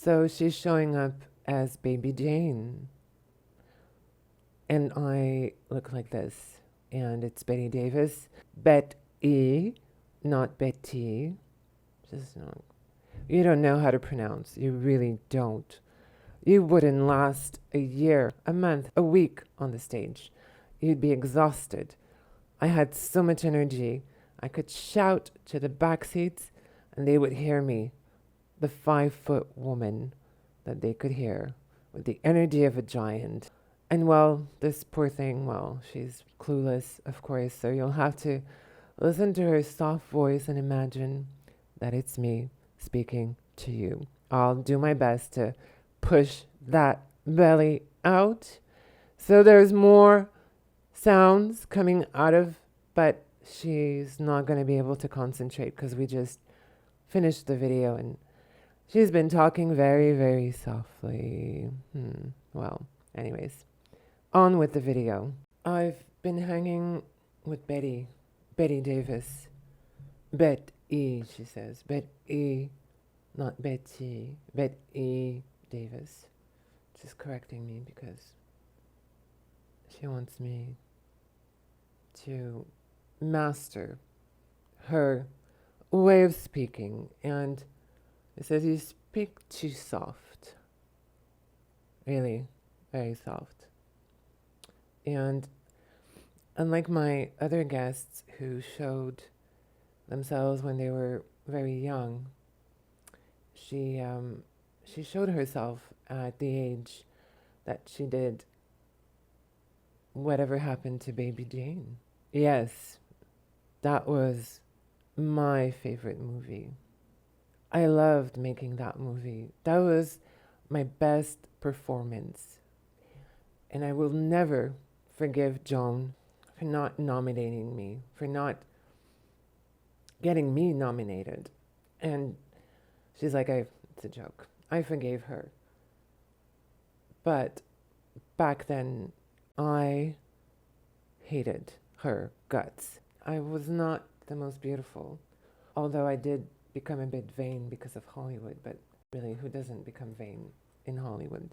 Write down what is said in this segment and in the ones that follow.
So she's showing up as Baby Jane. And I look like this. And it's Betty Davis. Bet-E, not Betty. Just no. You don't know how to pronounce. You really don't. You wouldn't last a year, a month, a week on the stage. You'd be exhausted. I had so much energy. I could shout to the back seats and they would hear me, the 5-foot woman that they could hear with the energy of a giant. And well, this poor thing, well, she's clueless, of course, so you'll have to listen to her soft voice and imagine that it's me speaking to you. I'll do my best to push that belly out so there's more sounds coming out of, but she's not going to be able to concentrate because we just finished the video and she's been talking very, very softly. Well, anyways, on with the video. I've been hanging with Betty Davis. Bet-E, she says. Bet-E, not Betty. Bet-E Davis. She's correcting me because she wants me to master her way of speaking. And it says you speak too soft. Really, very soft. And unlike my other guests who showed themselves when they were very young, she showed herself at the age that she did Whatever Happened to Baby Jane. Yes, that was my favorite movie. I loved making that movie. That was my best performance. And I will never forgive Joan for not nominating me, for not getting me nominated. And she's like, it's a joke. I forgave her. But back then, I hated her guts. I was not the most beautiful, although I did become a bit vain because of Hollywood, but really, who doesn't become vain in Hollywood?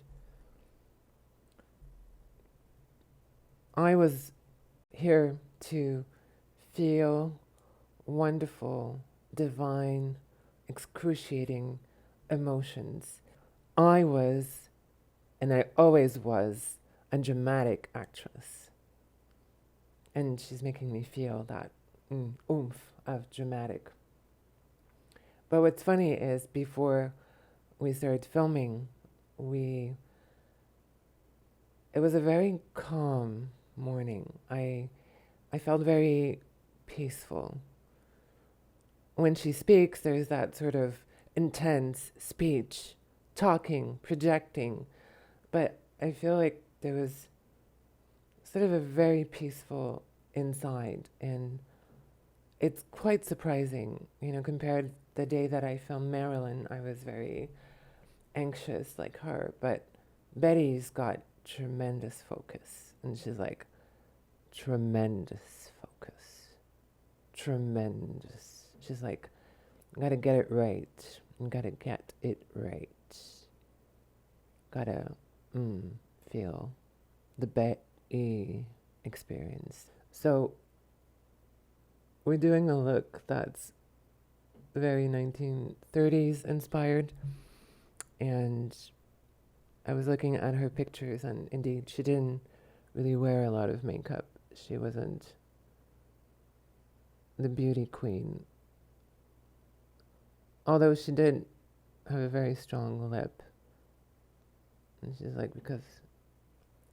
I was here to feel wonderful, divine, excruciating emotions. I was, and I always was, a dramatic actress. And she's making me feel that oomph of dramatic. But what's funny is before we started filming, it was a very calm morning. I felt very peaceful. When she speaks, there's that sort of intense speech, talking, projecting, but I feel like there was sort of a very peaceful inside, and it's quite surprising, compared the day that I filmed Marilyn, I was very anxious like her, but Betty's got tremendous focus, and she's like, tremendous focus, tremendous. She's like, gotta get it right, gotta get it right, gotta feel the Betty experience. So we're doing a look that's very 1930s inspired, and I was looking at her pictures, and indeed she didn't really wear a lot of makeup. She wasn't the beauty queen, although she did have a very strong lip. And she's like, because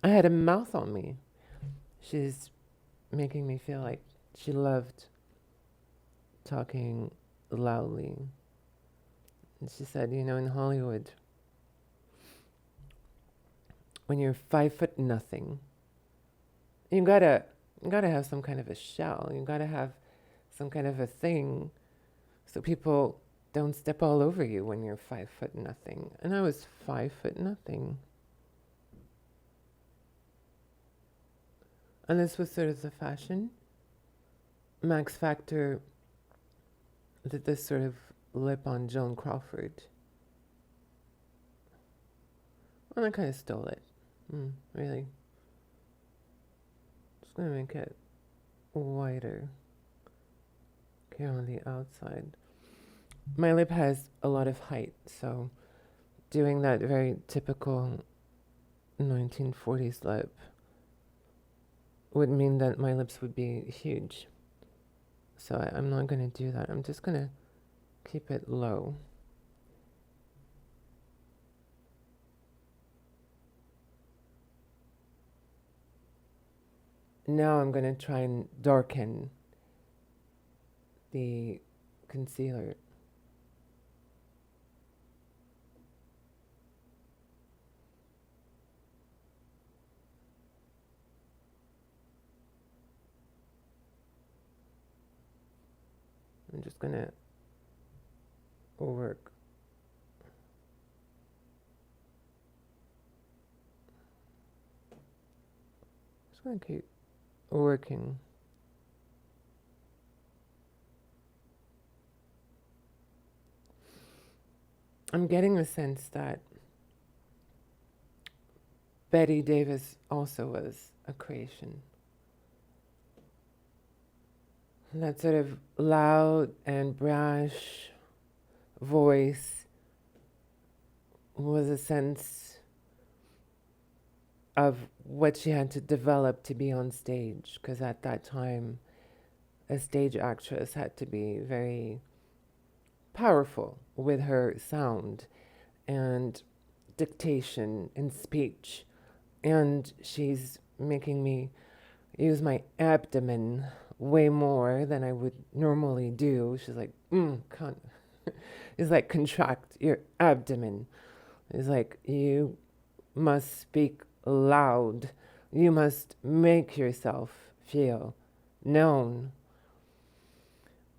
I had a mouth on me. She's making me feel like she loved talking loudly. And she said, in Hollywood, when you're 5'0", you gotta have some kind of a shell. You gotta have some kind of a thing so people don't step all over you when you're 5'0". And I was 5'0". And this was sort of the fashion. Max Factor did this sort of lip on Joan Crawford. And I kind of stole it. Really. Just gonna make it wider here on the outside. My lip has a lot of height, so doing that very typical 1940s lip would mean that my lips would be huge. So I'm not going to do that. I'm just going to keep it low. Now I'm going to try and darken the concealer. I'm just going to work. Just going to keep working. I'm getting the sense that Bette Davis also was a creation. That sort of loud and brash voice was a sense of what she had to develop to be on stage, because at that time, a stage actress had to be very powerful with her sound and dictation and speech. And she's making me use my abdomen way more than I would normally do. She's like, it's like, contract your abdomen. It's like, you must speak loud. You must make yourself feel known.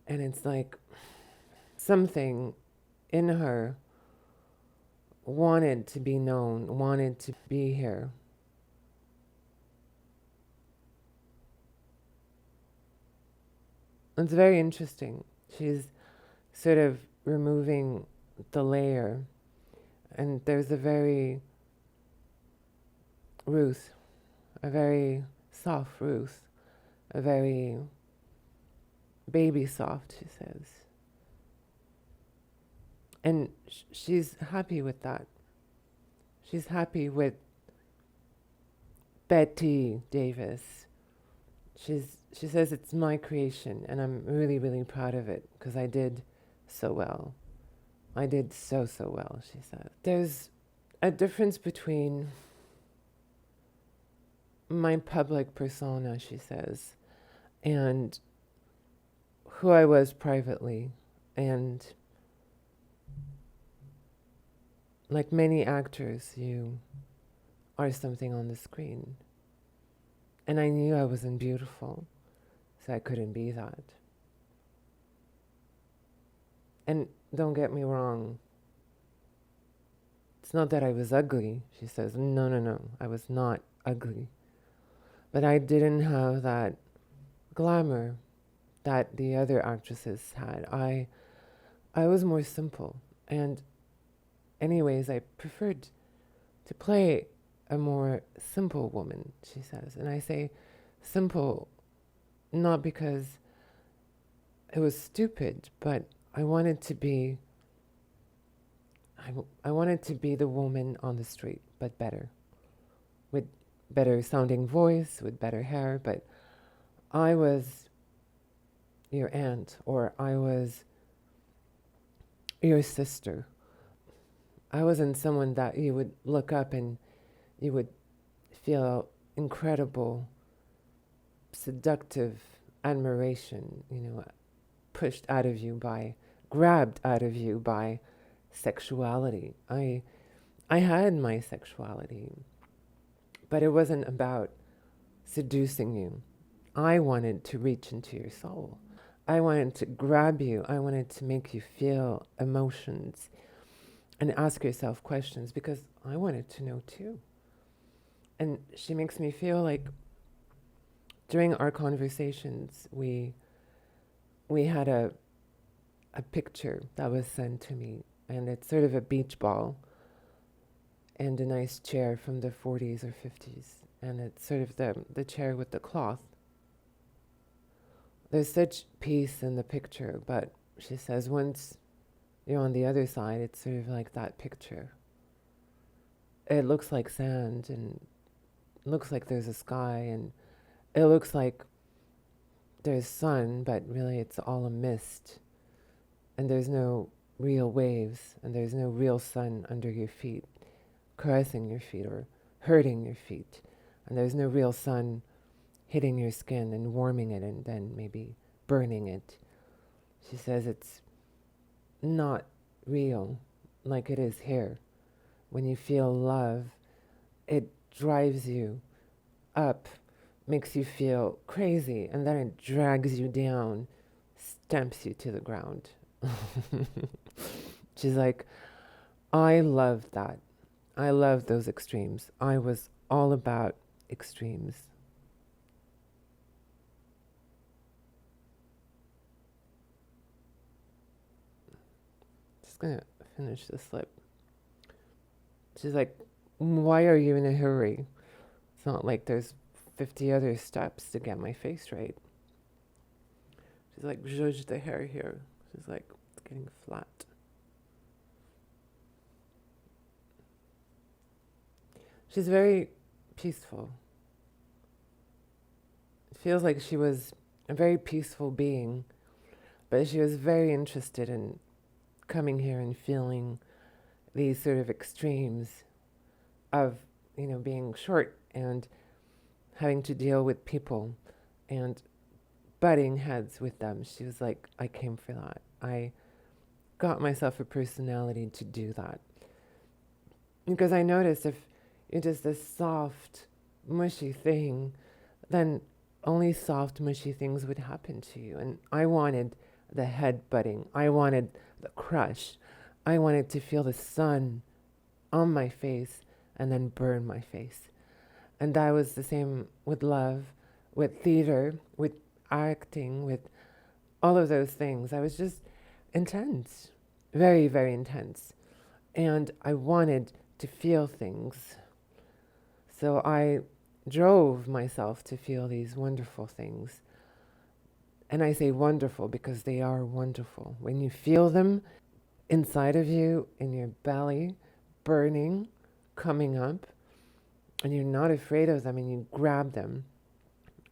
And it's like something in her wanted to be known, wanted to be here. It's very interesting. She's sort of removing the layer, and there's a very Ruth, a very soft Ruth, a very baby soft, she says. And she's happy with that. She's happy with Bette Davis. She says it's my creation, and I'm really, really proud of it because I did so well. I did so well, she said. There's a difference between my public persona, she says, and who I was privately. And like many actors, you are something on the screen. And I knew I wasn't beautiful, so I couldn't be that. And don't get me wrong, it's not that I was ugly, she says. No, I was not ugly. But I didn't have that glamour that the other actresses had. I was more simple. And anyways, I preferred to play a more simple woman, she says. And I say simple not because it was stupid, but I wanted to be I wanted to be the woman on the street, but better. With better sounding voice, with better hair, but I was your aunt, or I was your sister. I wasn't someone that you would look up and you would feel incredible, seductive admiration, pushed out of you by, grabbed out of you by sexuality. I had my sexuality, but it wasn't about seducing you. I wanted to reach into your soul. I wanted to grab you. I wanted to make you feel emotions and ask yourself questions, because I wanted to know too. And she makes me feel like during our conversations, we had a picture that was sent to me, and it's sort of a beach ball. and a nice chair from the 40s or 50s. And it's sort of the chair with the cloth. There's such peace in the picture, but she says once you're on the other side, it's sort of like that picture. It looks like sand, and looks like there's a sky, and it looks like there's sun, but really it's all a mist. And there's no real waves, and there's no real sun under your feet, caressing your feet or hurting your feet. And there's no real sun hitting your skin and warming it and then maybe burning it. She says it's not real like it is here. When you feel love, it drives you up, makes you feel crazy, and then it drags you down, stamps you to the ground. She's like, I love that. I love those extremes. I was all about extremes. Just gonna finish this lip. She's like, why are you in a hurry? It's not like there's 50 other steps to get my face right. She's like, judge the hair here. She's like, it's getting flat. She's very peaceful. It feels like she was a very peaceful being, but she was very interested in coming here and feeling these sort of extremes of, being short and having to deal with people and butting heads with them. She was like, I came for that. I got myself a personality to do that. Because I noticed if you're just this soft, mushy thing, then only soft, mushy things would happen to you. And I wanted the head butting. I wanted the crush. I wanted to feel the sun on my face and then burn my face. And that was the same with love, with theater, with acting, with all of those things. I was just intense, very, very intense. And I wanted to feel things. So I drove myself to feel these wonderful things. And I say wonderful because they are wonderful. When you feel them inside of you, in your belly, burning, coming up, and you're not afraid of them and you grab them.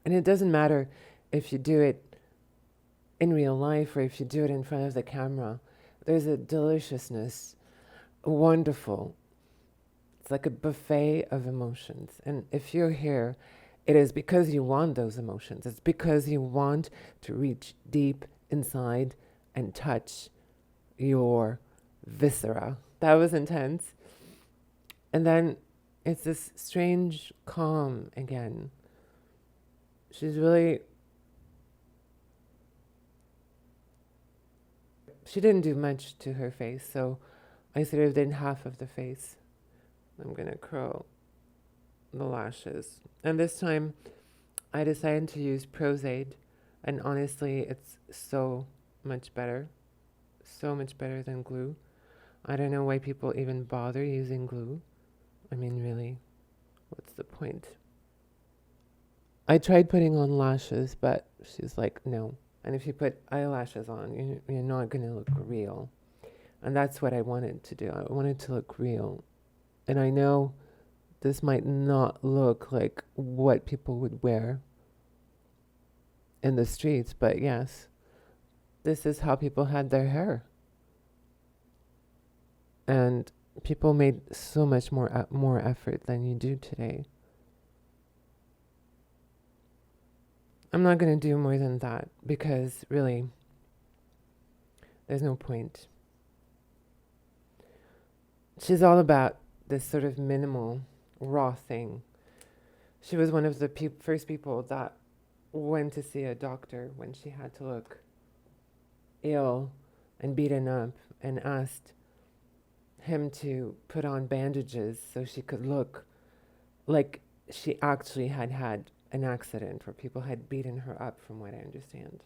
And it doesn't matter if you do it in real life or if you do it in front of the camera. There's a deliciousness, wonderful. It's like a buffet of emotions. And if you're here, it is because you want those emotions. It's because you want to reach deep inside and touch your viscera. That was intense. And then it's this strange calm again. She didn't do much to her face, so I sort of did half of the face. I'm going to curl the lashes. And this time I decided to use Prozaid, and honestly, it's so much better than glue. I don't know why people even bother using glue. I mean, really, what's the point? I tried putting on lashes, but she's like, no. And if you put eyelashes on, you're not going to look real. And that's what I wanted to do. I wanted to look real. And I know this might not look like what people would wear in the streets, but yes, this is how people had their hair. And people made so much more effort than you do today. I'm not going to do more than that because really, there's no point. She's all about this sort of minimal, raw thing. She was one of the first people that went to see a doctor when she had to look ill and beaten up and asked him to put on bandages so she could look like she actually had had an accident where people had beaten her up, from what I understand.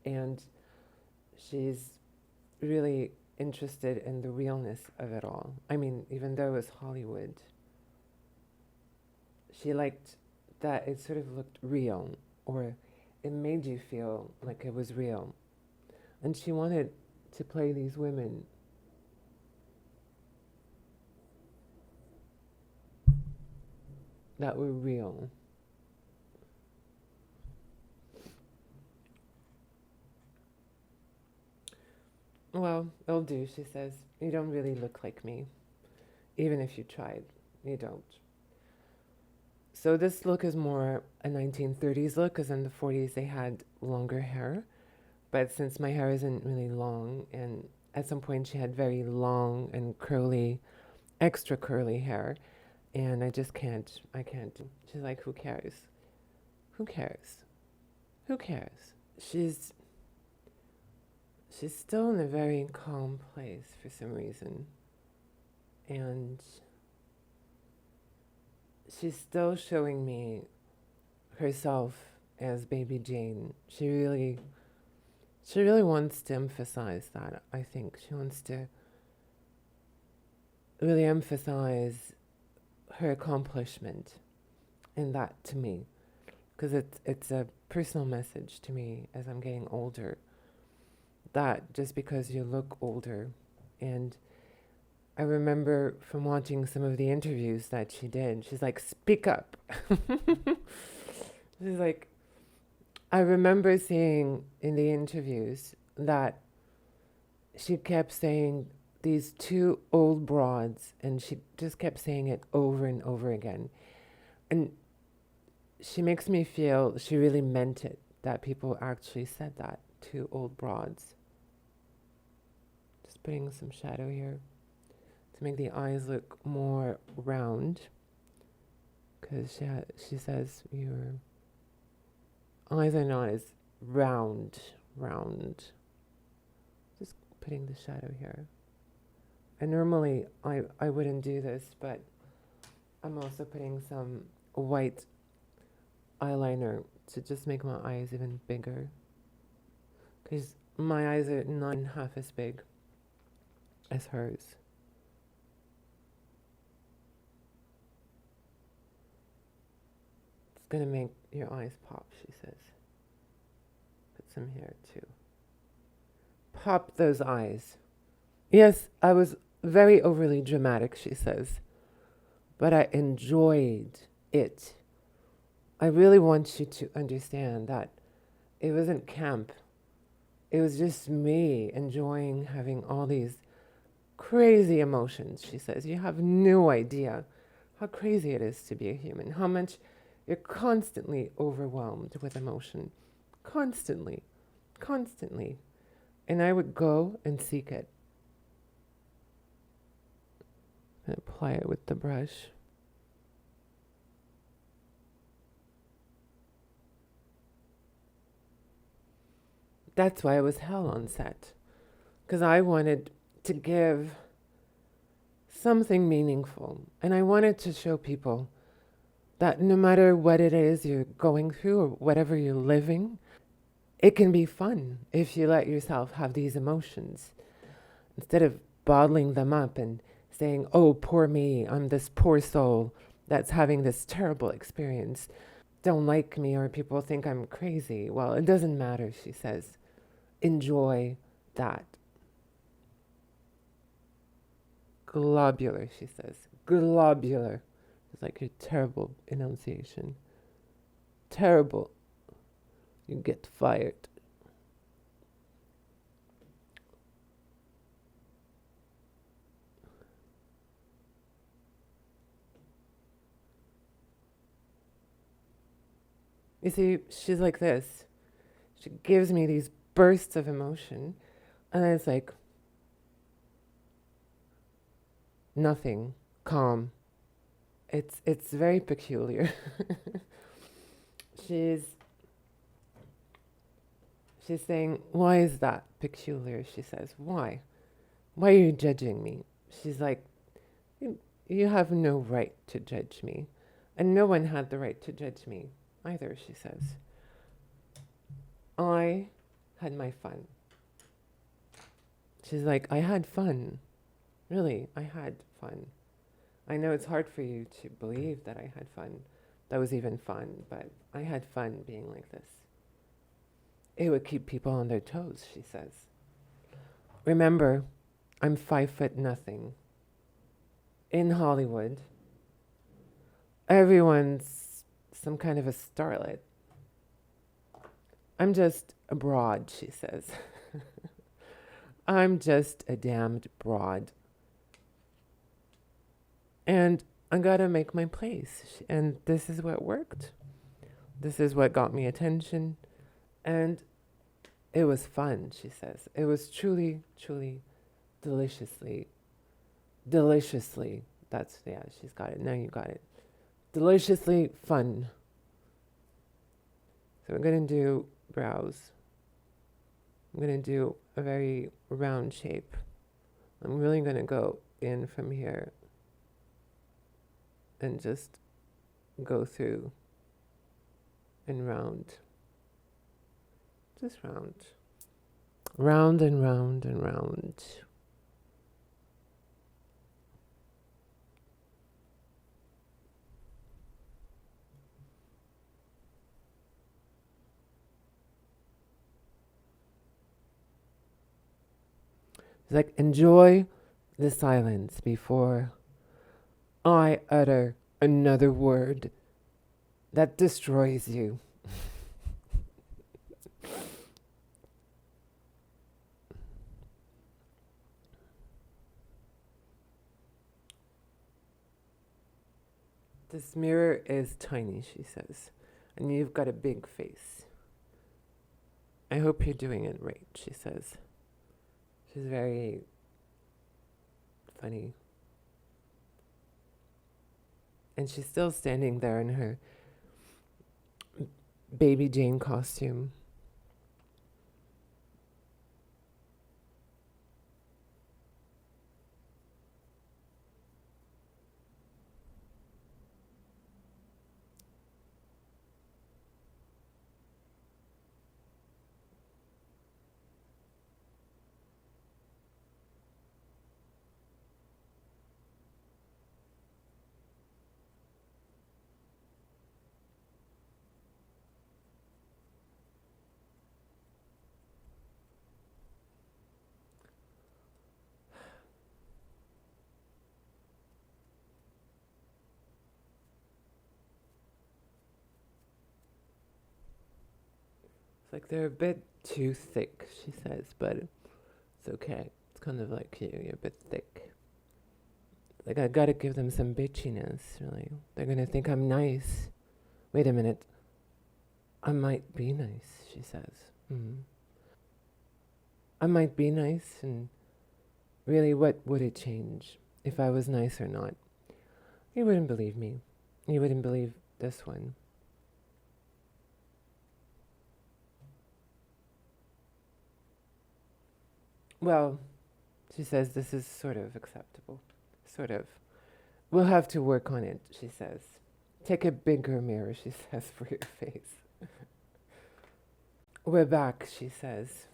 And she's really interested in the realness of it all. I mean, even though it was Hollywood, she liked that it sort of looked real, or it made you feel like it was real. And she wanted to play these women that were real. Well, it'll do, she says. You don't really look like me. Even if you tried, you don't. So this look is more a 1930s look, because in the 40s they had longer hair. But since my hair isn't really long, and at some point she had very long and curly, extra curly hair, and I can't. She's like, who cares? Who cares? Who cares? She's still in a very calm place for some reason. And she's still showing me herself as Baby Jane. She really wants to emphasize that. I think she wants to really emphasize her accomplishment in that to me, because it's a personal message to me as I'm getting older, that just because you look older. And I remember from watching some of the interviews that she did, she's like, speak up. She's like, I remember seeing in the interviews that she kept saying these two old broads, and she just kept saying it over and over again. And she makes me feel she really meant it, that people actually said that, two old broads. Just putting some shadow here to make the eyes look more round, because she says your eyes are not as round. Just putting the shadow here. And normally I wouldn't do this, but I'm also putting some white eyeliner to just make my eyes even bigger, because my eyes are not half as big as hers. It's gonna make your eyes pop, she says. Put some here too. Pop those eyes. Yes, I was very overly dramatic, she says, but I enjoyed it. I really want you to understand that it wasn't camp. It was just me enjoying having all these crazy emotions, she says. You have no idea how crazy it is to be a human, how much you're constantly overwhelmed with emotion. Constantly. And I would go and seek it. And apply it with the brush. That's why it was hell on set, because I wanted to give something meaningful, and I wanted to show people that no matter what it is you're going through or whatever you're living, it can be fun if you let yourself have these emotions, instead of bottling them up and saying, oh, poor me, I'm this poor soul that's having this terrible experience, don't like me, or people think I'm crazy. Well, it doesn't matter, she says. Enjoy that. Globular, she says. Globular. It's like your terrible enunciation. Terrible. You get fired. You see, she's like this. She gives me these bursts of emotion, and it's like nothing, calm. It's very peculiar. She's saying, why is that peculiar? She says, why? Why are you judging me? She's like, you have no right to judge me. And no one had the right to judge me either, she says. I had my fun. She's like, I had fun. Really, I had fun. I know it's hard for you to believe that I had fun. That was even fun, but I had fun being like this. It would keep people on their toes, she says. Remember, I'm 5 foot nothing. In Hollywood, everyone's some kind of a starlet. I'm just a broad, she says. I'm just a damned broad. And I gotta make my place. And this is what worked. This is what got me attention. And it was fun, she says. It was truly, truly, deliciously. That's, yeah, she's got it. Now you got it. Deliciously fun. So we're going to do brows. I'm going to do a very round shape. I'm really going to go in from here and just go through and round. Just round. Round and round and round. It's like, enjoy the silence before I utter another word that destroys you. This mirror is tiny, she says, and you've got a big face. I hope you're doing it right, she says. She's very funny. And she's still standing there in her Baby Jane costume. It's like they're a bit too thick, she says, but it's okay. It's kind of like you're a bit thick. Like, I gotta give them some bitchiness, really. They're gonna think I'm nice. Wait a minute. I might be nice, she says. I might be nice, and really, what would it change if I was nice or not? You wouldn't believe me. You wouldn't believe this one. Well, she says this is sort of acceptable. Sort of. We'll have to work on it, she says. Take a bigger mirror, she says, for your face. We're back, she says,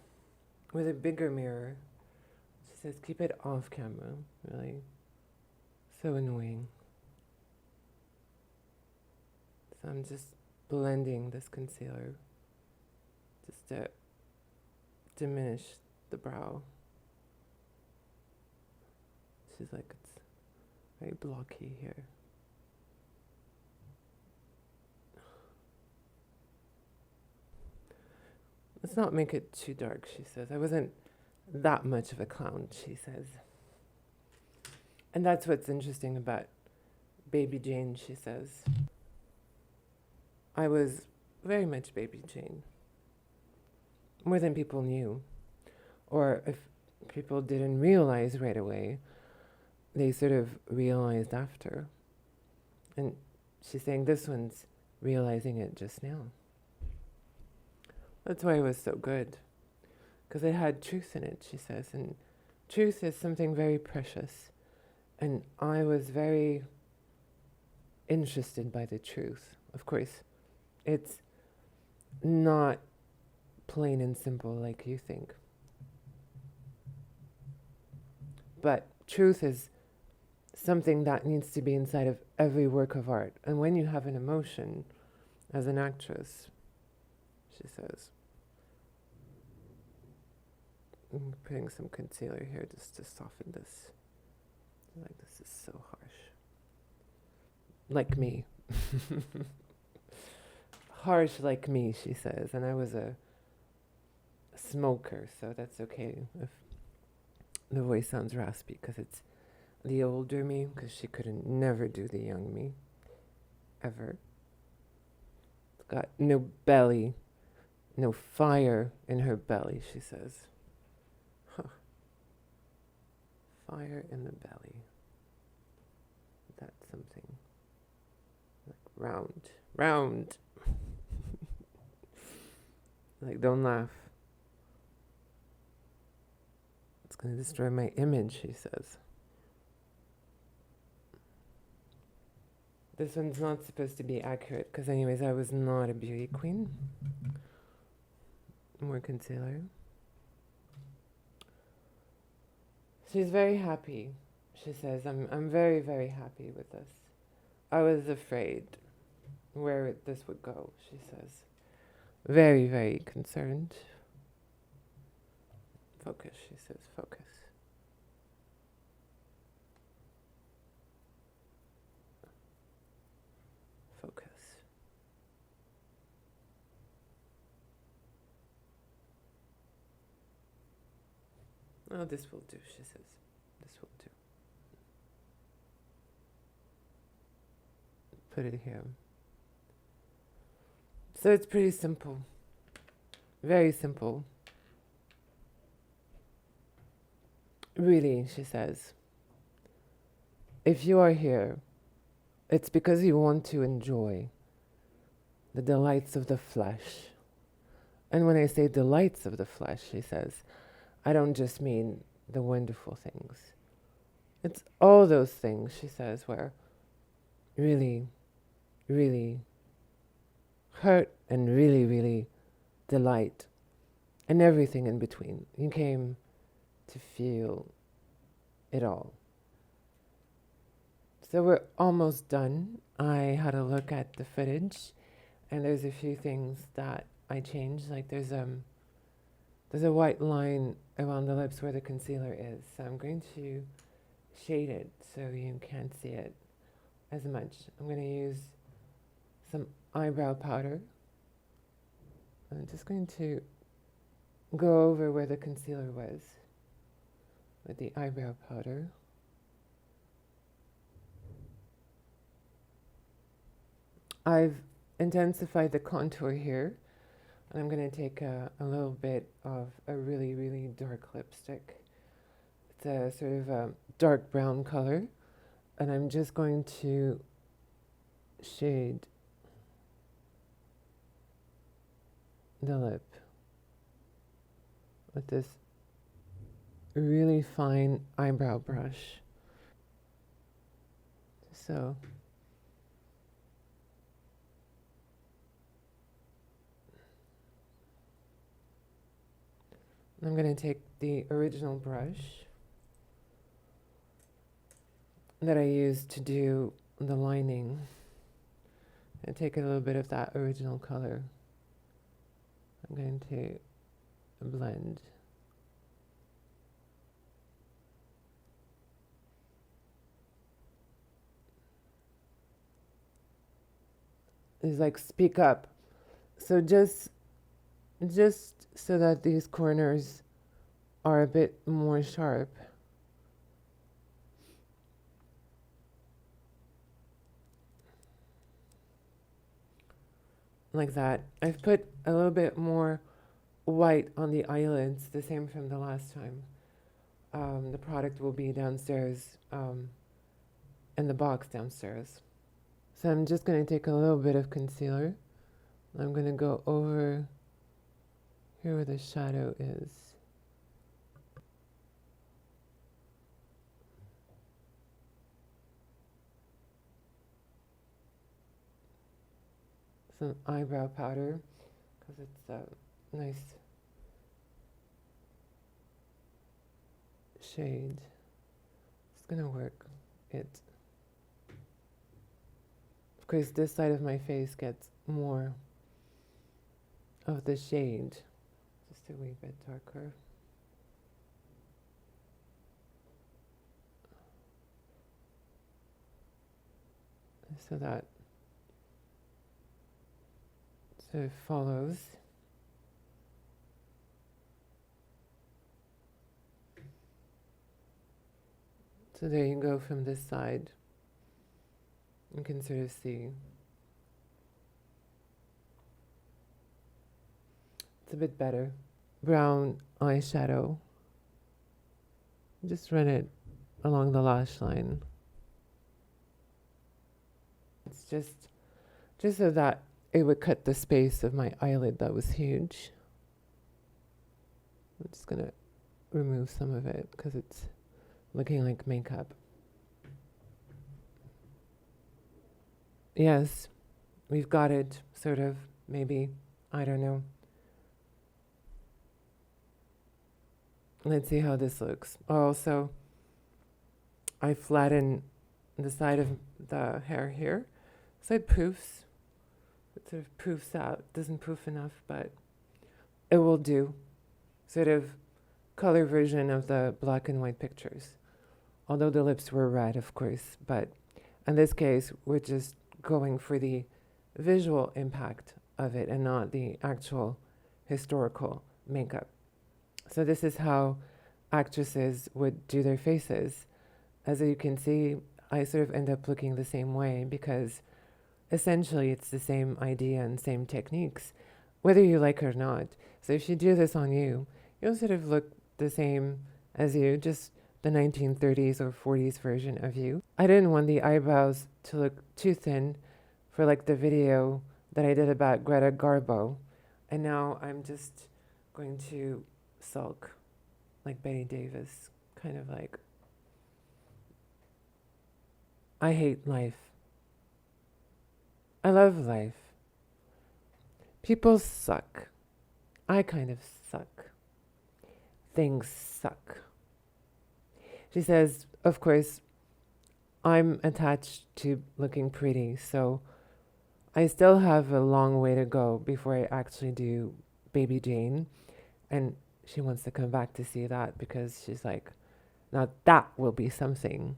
with a bigger mirror. She says, keep it off camera, really. So annoying. So I'm just blending this concealer just to diminish the brow. She's like, it's very blocky here. Let's not make it too dark, she says. I wasn't that much of a clown, she says. And that's what's interesting about Baby Jane, she says. I was very much Baby Jane. More than people knew. Or if people didn't realize right away, they sort of realized after. And she's saying this one's realizing it just now. That's why it was so good. Because it had truth in it, she says. And truth is something very precious. And I was very interested by the truth. Of course, it's not plain and simple like you think. but truth is something that needs to be inside of every work of art. And when you have an emotion as an actress, she says, I'm putting some concealer here just to soften this. Like, this is so harsh. Like me. Harsh like me, she says. And I was a smoker, so that's okay if the voice sounds raspy, because it's the older me, because she couldn't never do the young me. Ever. Got no belly, no fire in her belly, she says. Huh. Fire in the belly. That's something. Like round. Like, don't laugh. It's going to destroy my image, she says. This one's not supposed to be accurate, because anyways, I was not a beauty queen. More concealer. She's very happy. She says, I'm very, very happy with this. I was afraid where this would go, she says. Very, very concerned. Focus, she says, focus. Focus. Oh, this will do, she says. This will do. Put it here. So it's pretty simple. Very simple. Really, she says. If you are here, it's because you want to enjoy the delights of the flesh. And when I say delights of the flesh, she says, I don't just mean the wonderful things. It's all those things, she says, where really, really hurt and really, really delight, and everything in between. You came to feel it all. So we're almost done. I had a look at the footage, and there's a few things that I changed. Like there's a white line around the lips where the concealer is. So I'm going to shade it so you can't see it as much. I'm going to use some eyebrow powder. I'm just going to go over where the concealer was with the eyebrow powder. I've intensified the contour here, and I'm going to take a little bit of a really, really dark lipstick. It's a sort of a dark brown color, and I'm just going to shade the lip with this really fine eyebrow brush. So I'm going to take the original brush that I used to do the lining and take a little bit of that original color. I'm going to blend. It's like speak up. So just so that these corners are a bit more sharp. Like that. I've put a little bit more white on the eyelids, the same from the last time. The product will be downstairs, in the box downstairs. So I'm just going to take a little bit of concealer. I'm going to go over here where the shadow is. Some eyebrow powder, because it's a nice shade. Just gonna work it. Of course, this side of my face gets more of the shade, just a wee bit darker. So that sort of follows. So there you go from this side. You can sort of see. It's a bit better. Brown eyeshadow. Just run it along the lash line. It's just so that it would cut the space of my eyelid that was huge. I'm just gonna remove some of it because it's looking like makeup. Yes, we've got it, sort of, maybe. I don't know. Let's see how this looks. Also, I flatten the side of the hair here, so it proofs. It sort of proofs out. Doesn't proof enough, but it will do. Sort of color version of the black and white pictures. Although the lips were red, of course, but in this case, we're just going for the visual impact of it and not the actual historical makeup. So this is how actresses would do their faces. As you can see, I sort of end up looking the same way because essentially it's the same idea and same techniques, whether you like it or not. So if you do this on you, you'll sort of look the same as you, just the 1930s or 40s version of you. I didn't want the eyebrows to look too thin for like the video that I did about Greta Garbo. And now I'm just going to sulk like Bette Davis, kind of like, I hate life. I love life. People suck. I kind of suck. Things suck. She says, of course, I'm attached to looking pretty, so I still have a long way to go before I actually do Baby Jane. And she wants to come back to see that because she's like, now that will be something.